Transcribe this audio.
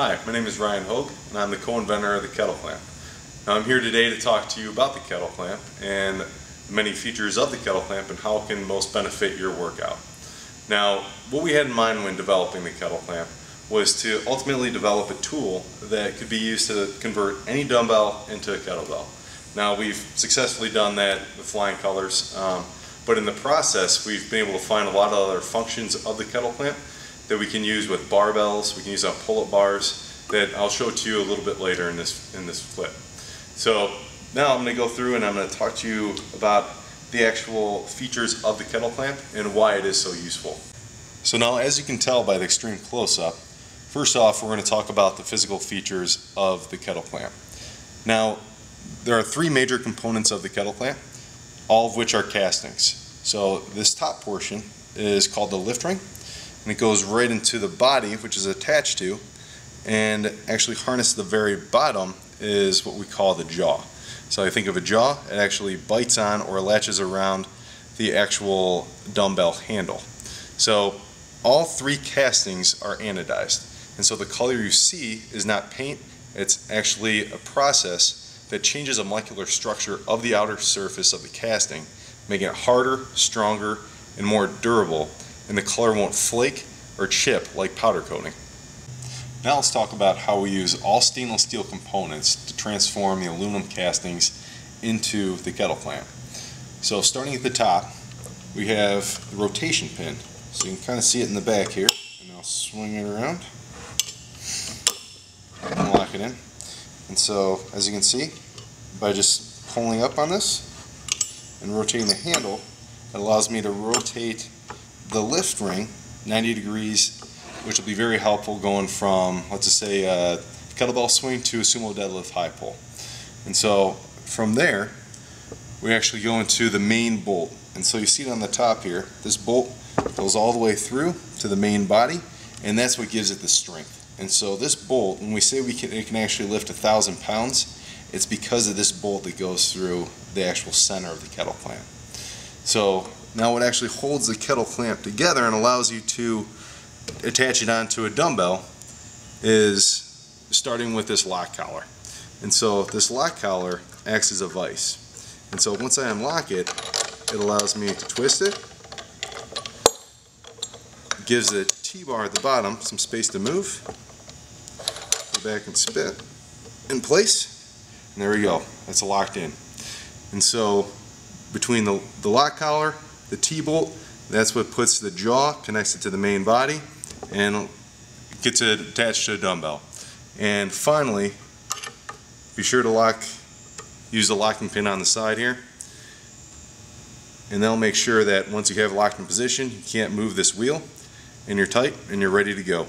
Hi, my name is Ryan Hogue, and I'm the co-inventor of the KettleClamp. Now I'm here today to talk to you about the KettleClamp and many features of the KettleClamp and how it can most benefit your workout. Now, what we had in mind when developing the KettleClamp was to ultimately develop a tool that could be used to convert any dumbbell into a kettlebell. Now, we've successfully done that with flying colors, but in the process we've been able to find a lot of other functions of the KettleClamp that we can use with barbells, we can use on pull-up bars, that I'll show to you a little bit later in this clip. So now I'm going to go through and I'm going to talk to you about the actual features of the KettleClamp and why it is so useful. So now, as you can tell by the extreme close-up, first off we're going to talk about the physical features of the KettleClamp. Now, there are three major components of the KettleClamp, all of which are castings. So this top portion is called the lift ring, and it goes right into the body, which is attached to, and actually harnessed to the very bottom is what we call the jaw. So I think of a jaw, it actually bites on or latches around the actual dumbbell handle. So all three castings are anodized, and so the color you see is not paint, it's actually a process that changes the molecular structure of the outer surface of the casting, making it harder, stronger, and more durable, and the color won't flake or chip like powder coating. Now let's talk about how we use all stainless steel components to transform the aluminum castings into the KettleClamp. So starting at the top, we have the rotation pin. So you can kind of see it in the back here, and I'll swing it around and lock it in. And so, as you can see, by just pulling up on this and rotating the handle, it allows me to rotate the lift ring 90 degrees, which will be very helpful going from, let's just say, a kettlebell swing to a sumo deadlift high pull. And so from there, we actually go into the main bolt. And so you see it on the top here, this bolt goes all the way through to the main body, and that's what gives it the strength. And so this bolt, when we say it can actually lift 1,000 pounds, it's because of this bolt that goes through the actual center of the KettleClamp. So now what actually holds the KettleClamp together and allows you to attach it onto a dumbbell is starting with this lock collar. And so this lock collar acts as a vise. And so once I unlock it, it allows me to twist it. It gives the T-bar at the bottom some space to move. Go back and spit in place. And there we go. That's locked in. And so between the lock collar, the T-bolt, that's what puts the jaw, connects it to the main body, and gets it attached to a dumbbell. And finally, be sure to use the locking pin on the side here, and that'll make sure that once you have it locked in position, you can't move this wheel, and you're tight and you're ready to go.